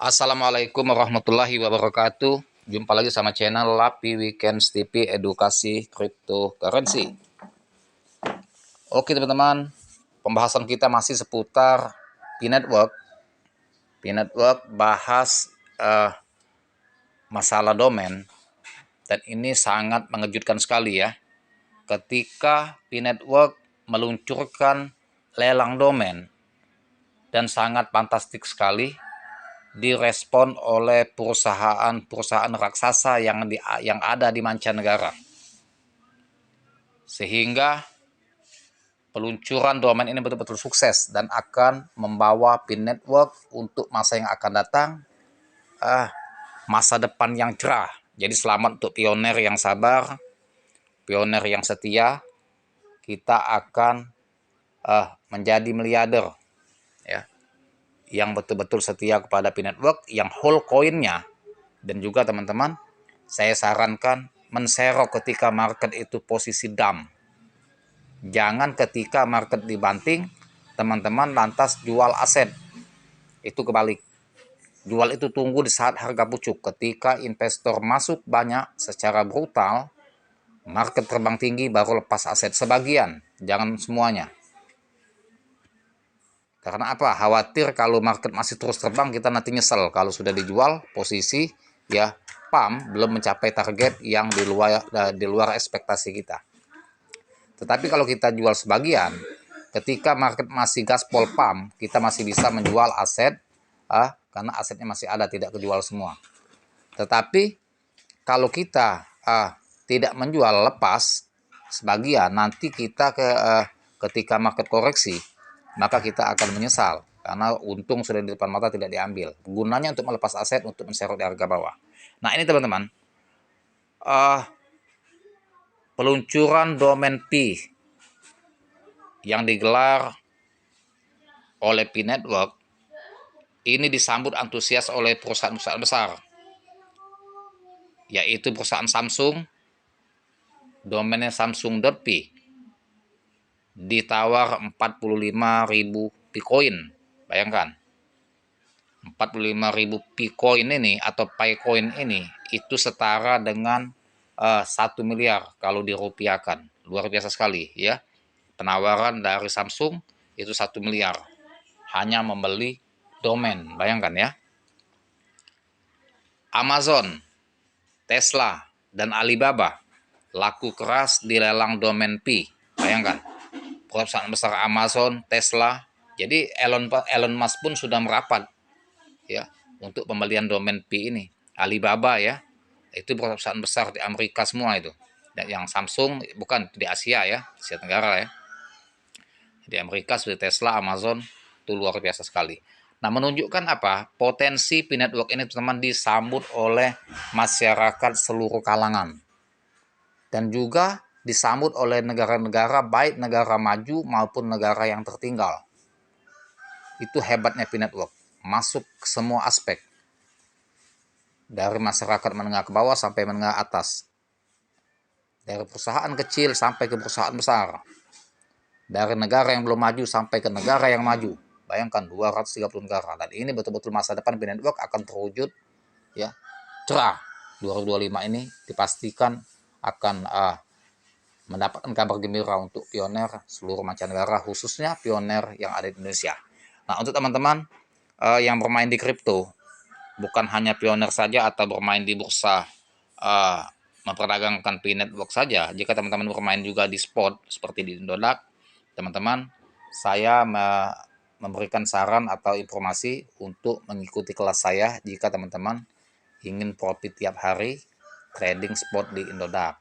Assalamualaikum warahmatullahi wabarakatuh. Jumpa lagi sama channel Lapi Weekends TV Edukasi Cryptocurrency. Oke teman-teman, pembahasan kita masih seputar P-Network. P-Network bahas masalah domain, dan ini sangat mengejutkan sekali ya. Ketika P-Network meluncurkan lelang domain, dan sangat fantastik sekali direspon oleh perusahaan-perusahaan raksasa yang ada di mancanegara. Sehingga peluncuran domain ini betul-betul sukses dan akan membawa P-Network untuk masa yang akan datang, masa depan yang cerah. Jadi selamat untuk pioner yang sabar, pioner yang setia. Kita akan menjadi miliarder ya, yang betul-betul setia kepada P-Network, yang hold koinnya. Dan juga teman-teman, saya sarankan menserok ketika market itu posisi dump. Jangan ketika market dibanting, teman-teman lantas jual aset. Itu kebalik. Jual itu tunggu di saat harga pucuk. Ketika investor masuk banyak secara brutal, market terbang tinggi, baru lepas aset sebagian, jangan semuanya. Karena apa? Khawatir kalau market masih terus terbang, kita nanti nyesel kalau sudah dijual posisi ya PAM belum mencapai target yang di luar ekspektasi kita. Tetapi kalau kita jual sebagian, ketika market masih gaspol PAM, kita masih bisa menjual aset karena asetnya masih ada, tidak kejual semua. Tetapi kalau kita tidak menjual, lepas sebagian, nanti kita ketika market koreksi, maka kita akan menyesal karena untung sudah di depan mata tidak diambil. Gunanya untuk melepas aset, untuk menserot di harga bawah. Nah ini teman-teman, peluncuran domain P yang digelar oleh P-Network ini disambut antusias oleh perusahaan-perusahaan besar, yaitu perusahaan Samsung. Domainnya Samsung.p ditawar 45.000 Picoin. Bayangkan, 45.000 Picoin ini atau Picoin ini itu setara dengan 1 miliar kalau dirupiahkan. Luar biasa sekali ya. Penawaran dari Samsung itu 1 miliar hanya membeli domain. Bayangkan ya. Amazon, Tesla, dan Alibaba laku keras di lelang domain P. Bayangkan, perusahaan besar Amazon, Tesla. Jadi Elon Musk pun sudah merapat ya untuk pembelian domain P ini. Alibaba ya, itu perusahaan besar di Amerika semua itu. Dan yang Samsung bukan di Asia ya, Asia Tenggara ya. Di Amerika seperti Tesla, Amazon, itu luar biasa sekali. Nah, menunjukkan apa? Potensi P-Network ini teman-teman disambut oleh masyarakat seluruh kalangan. Dan juga disambut oleh negara-negara, baik negara maju maupun negara yang tertinggal. Itu hebatnya P-Network, masuk ke semua aspek. Dari masyarakat menengah ke bawah sampai menengah atas. Dari perusahaan kecil sampai ke perusahaan besar. Dari negara yang belum maju sampai ke negara yang maju. Bayangkan 230 negara. Dan ini betul-betul masa depan P-Network akan terwujud ya, cerah. 2025 ini dipastikan akan mendapatkan kabar gembira untuk pioner seluruh mancanegara, khususnya pioner yang ada di Indonesia. Nah, untuk teman-teman yang bermain di kripto, bukan hanya pioner saja atau bermain di bursa memperdagangkan P-Network saja. Jika teman-teman bermain juga di spot seperti di Indodax, teman-teman, saya memberikan saran atau informasi untuk mengikuti kelas saya jika teman-teman ingin profit tiap hari trading spot di Indodax.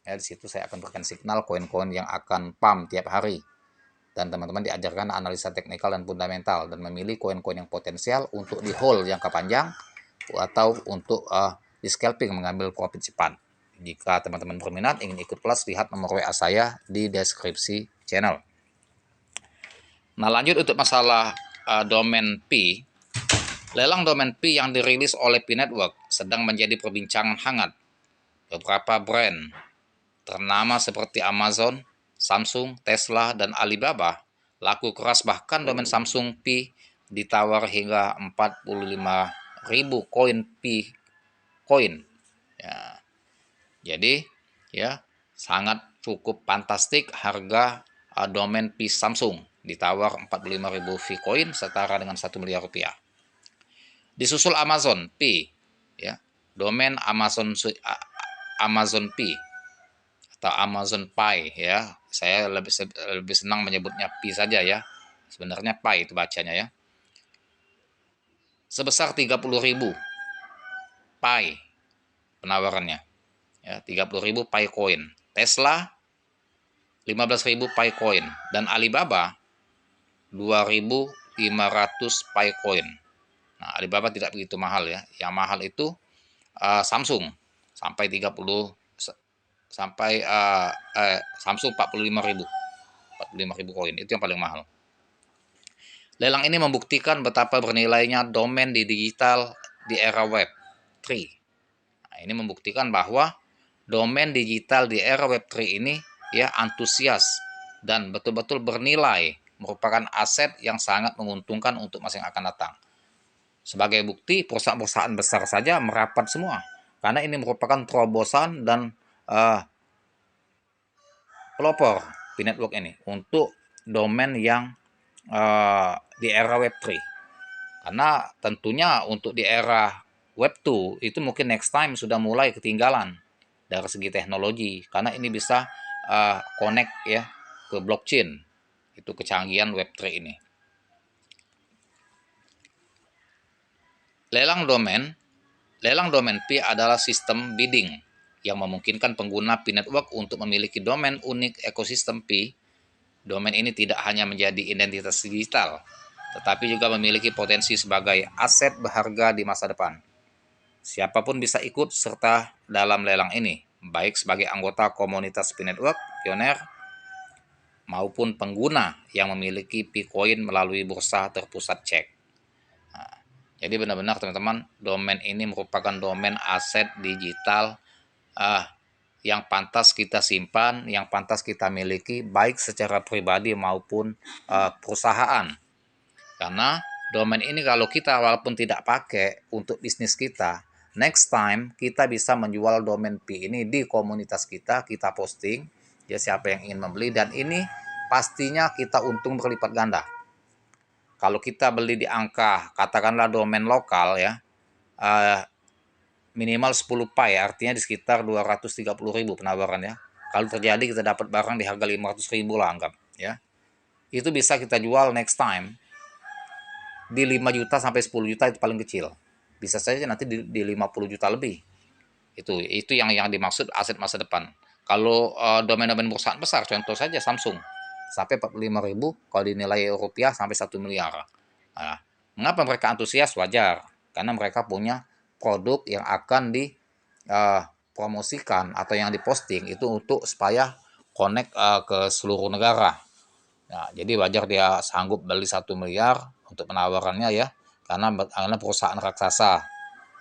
Ya, di situ saya akan berikan signal koin-koin yang akan pump tiap hari. Dan teman-teman diajarkan analisa teknikal dan fundamental dan memilih koin-koin yang potensial untuk di hold jangka panjang atau untuk di scalping, mengambil profit cepat. Jika teman-teman berminat ingin ikut kelas, lihat nomor WA saya di deskripsi channel. Nah, lanjut untuk masalah domain P. Lelang domain P yang dirilis oleh P-Network sedang menjadi perbincangan hangat. Beberapa brand ternama seperti Amazon, Samsung, Tesla, dan Alibaba laku keras, bahkan domain Samsung P ditawar hingga ribu koin Pi koin. Ya, jadi ya sangat cukup fantastik harga domain Pi Samsung ditawar 45.000 Vcoin setara dengan 1 miliar rupiah. Disusul Amazon Pi, ya, domain Amazon Pi atau Amazon Pi, ya. Saya lebih senang menyebutnya Pi saja, ya. Sebenarnya Pi itu bacanya, ya. Sebesar 30.000 Pi penawarannya, ya, 30.000 Pi coin. Tesla 15.000 Pi coin dan Alibaba 2.500 Pi coin. Nah, Alibaba tidak begitu mahal, ya. Yang mahal itu Samsung sampai 30 sampai Samsung 45.000 koin, itu yang paling mahal. Lelang ini membuktikan betapa bernilainya domain di digital di era Web 3. Nah, ini membuktikan bahwa domain digital di era Web 3 ini ya antusias dan betul-betul bernilai, merupakan aset yang sangat menguntungkan untuk masa yang akan datang. Sebagai bukti, perusahaan-perusahaan besar saja merapat semua, karena ini merupakan terobosan dan pelopor P-Network ini untuk domain yang di era Web 3. Karena tentunya untuk di era Web 2 itu mungkin next time sudah mulai ketinggalan dari segi teknologi, karena ini bisa connect ya ke blockchain. Itu kecanggihan Web 3 ini. Lelang domain Pi adalah sistem bidding yang memungkinkan pengguna P-Network untuk memiliki domain unik ekosistem Pi. Domain ini tidak hanya menjadi identitas digital, tetapi juga memiliki potensi sebagai aset berharga di masa depan. Siapapun bisa ikut serta dalam lelang ini, baik sebagai anggota komunitas P-Network pioner maupun pengguna yang memiliki P-Coin melalui bursa terpusat cek. Nah, jadi benar-benar teman-teman, domain ini merupakan domain aset digital yang pantas kita simpan, yang pantas kita miliki, baik secara pribadi maupun perusahaan. Karena domain ini kalau kita walaupun tidak pakai untuk bisnis kita, next time kita bisa menjual domain Pi ini di komunitas kita posting, ya siapa yang ingin membeli, dan ini pastinya kita untung berlipat ganda. Kalau kita beli di angka, katakanlah domain lokal ya, minimal 10 Pi, artinya di sekitar 230.000 penawaran ya. Kalau terjadi kita dapat barang di harga 500.000 lah anggap ya. Itu bisa kita jual next time di 5 juta sampai 10 juta, itu paling kecil. Bisa saja nanti di 50 juta lebih. Itu yang dimaksud aset masa depan. Kalau domain-domain perusahaan besar, contoh saja Samsung, sampai 45.000 kalau dinilai rupiah sampai 1 miliar. Nah, mengapa mereka antusias? Wajar, karena mereka punya produk yang akan dipromosikan atau yang diposting itu untuk supaya connect ke seluruh negara. Nah, jadi wajar dia sanggup beli 1 miliar untuk penawarannya ya, karena perusahaan raksasa.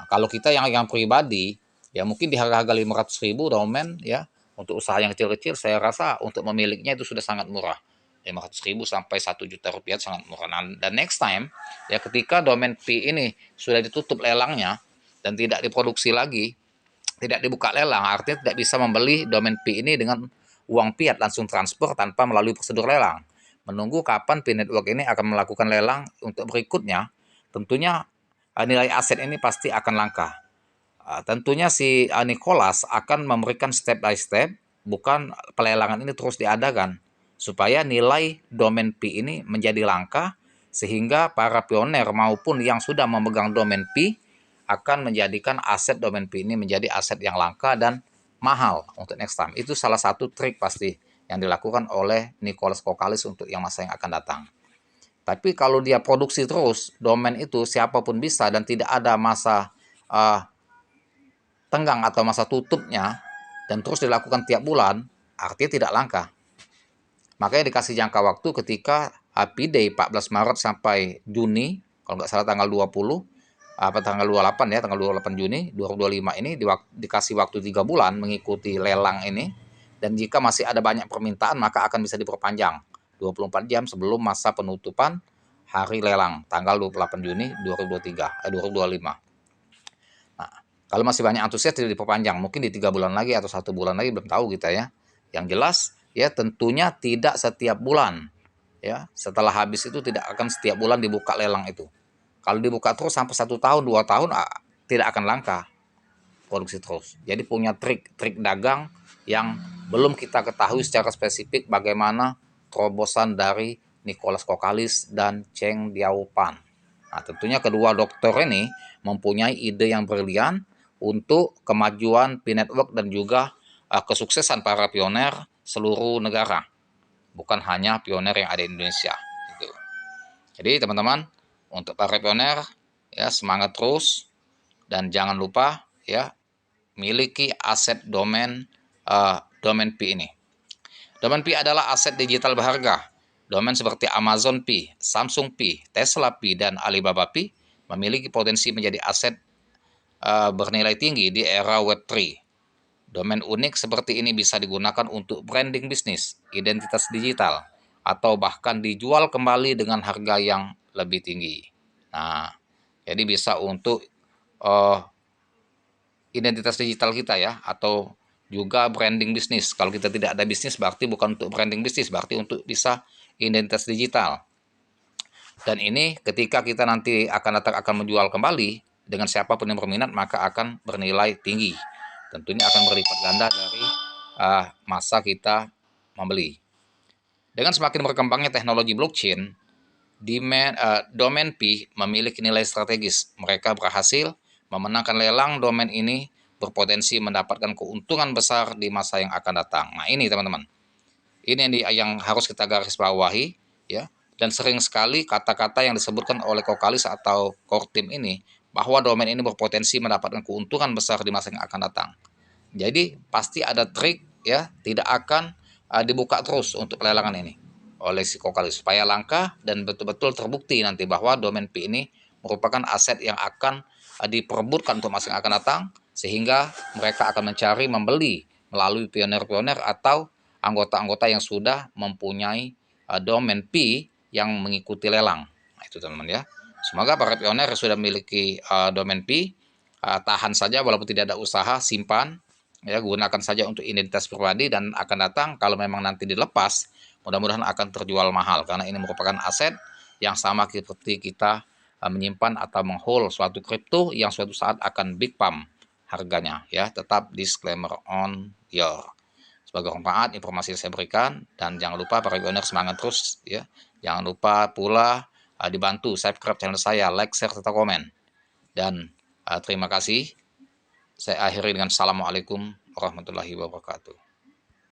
Nah, kalau kita yang pribadi, ya mungkin di harga-harga 500.000 domain ya, untuk usaha yang kecil-kecil saya rasa untuk memilikinya itu sudah sangat murah. 500.000 sampai 1 juta rupiah sangat murah. Nah, dan next time ya ketika domain Pi ini sudah ditutup lelangnya dan tidak diproduksi lagi, tidak dibuka lelang, artinya tidak bisa membeli domain Pi ini dengan uang fiat langsung transfer tanpa melalui prosedur lelang. Menunggu kapan P-Network ini akan melakukan lelang untuk berikutnya, tentunya nilai aset ini pasti akan langka. Tentunya si Nicholas akan memberikan step by step, bukan pelelangan ini terus diadakan, supaya nilai domain Pi ini menjadi langka, sehingga para pioner maupun yang sudah memegang domain Pi akan menjadikan aset domain Pi ini menjadi aset yang langka dan mahal untuk next time. Itu salah satu trik pasti yang dilakukan oleh Nicholas Kokalis untuk yang masa yang akan datang. Tapi kalau dia produksi terus, domain itu siapapun bisa dan tidak ada masa tenggang atau masa tutupnya, dan terus dilakukan tiap bulan, artinya tidak langka. Makanya dikasih jangka waktu ketika Happy Day 14 Maret sampai Juni, kalau nggak salah tanggal 20, tanggal 28 ya, tanggal 28 Juni 2025 ini dikasih waktu 3 bulan mengikuti lelang ini, dan jika masih ada banyak permintaan maka akan bisa diperpanjang 24 jam sebelum masa penutupan hari lelang tanggal 28 Juni 2025. Kalau masih banyak antusias tidak diperpanjang, mungkin di 3 bulan lagi atau 1 bulan lagi, belum tahu kita ya. Yang jelas ya tentunya tidak setiap bulan ya. Setelah habis itu tidak akan setiap bulan dibuka lelang itu. Kalau dibuka terus sampai 1 tahun 2 tahun tidak akan langka produksi terus. Jadi punya trik dagang yang belum kita ketahui secara spesifik bagaimana terobosan dari Nicholas Kokalis dan Cheng Diaopan. Nah, tentunya kedua dokter ini mempunyai ide yang brilian untuk kemajuan P-Network dan juga kesuksesan para pioner seluruh negara, bukan hanya pioner yang ada di Indonesia. Gitu. Jadi teman-teman, untuk para pioner ya semangat terus dan jangan lupa ya miliki aset domain P ini. Domain P adalah aset digital berharga. Domain seperti Amazon P, Samsung P, Tesla P, dan Alibaba P memiliki potensi menjadi aset bernilai tinggi di era Web3. Domain unik seperti ini bisa digunakan untuk branding bisnis, identitas digital, atau bahkan dijual kembali dengan harga yang lebih tinggi. Nah, jadi bisa untuk identitas digital kita ya, atau juga branding bisnis. Kalau kita tidak ada bisnis berarti bukan untuk branding bisnis, berarti untuk bisa identitas digital. Dan ini ketika kita nanti akan menjual kembali dengan siapapun yang berminat, maka akan bernilai tinggi. Tentunya akan berlipat ganda dari masa kita membeli. Dengan semakin berkembangnya teknologi blockchain, domain P memiliki nilai strategis. Mereka berhasil memenangkan lelang domain ini, berpotensi mendapatkan keuntungan besar di masa yang akan datang. Nah ini teman-teman, ini yang harus kita garis bawahi ya. Dan sering sekali kata-kata yang disebutkan oleh Kokalis atau core team ini, bahwa domain ini berpotensi mendapatkan keuntungan besar di masa yang akan datang. Jadi pasti ada trik ya, tidak akan dibuka terus untuk pelelangan ini oleh si Kokalis supaya langka dan betul-betul terbukti nanti bahwa domain P ini merupakan aset yang akan diperebutkan untuk masa yang akan datang, sehingga mereka akan mencari membeli melalui pioner-pioner atau anggota-anggota yang sudah mempunyai domain P yang mengikuti lelang. Nah, itu teman-teman ya. Semoga para pioner yang sudah memiliki domain P tahan saja walaupun tidak ada usaha, simpan ya, gunakan saja untuk identitas pribadi, dan akan datang kalau memang nanti dilepas, mudah-mudahan akan terjual mahal karena ini merupakan aset yang sama seperti kita menyimpan atau menghold suatu kripto yang suatu saat akan big pump harganya ya. Tetap disclaimer on your. Sebagai manfaat informasi yang saya berikan, dan jangan lupa para pioner semangat terus ya. Jangan lupa pula dibantu subscribe channel saya, like, share, serta komen. Dan terima kasih. Saya akhiri dengan assalamualaikum warahmatullahi wabarakatuh.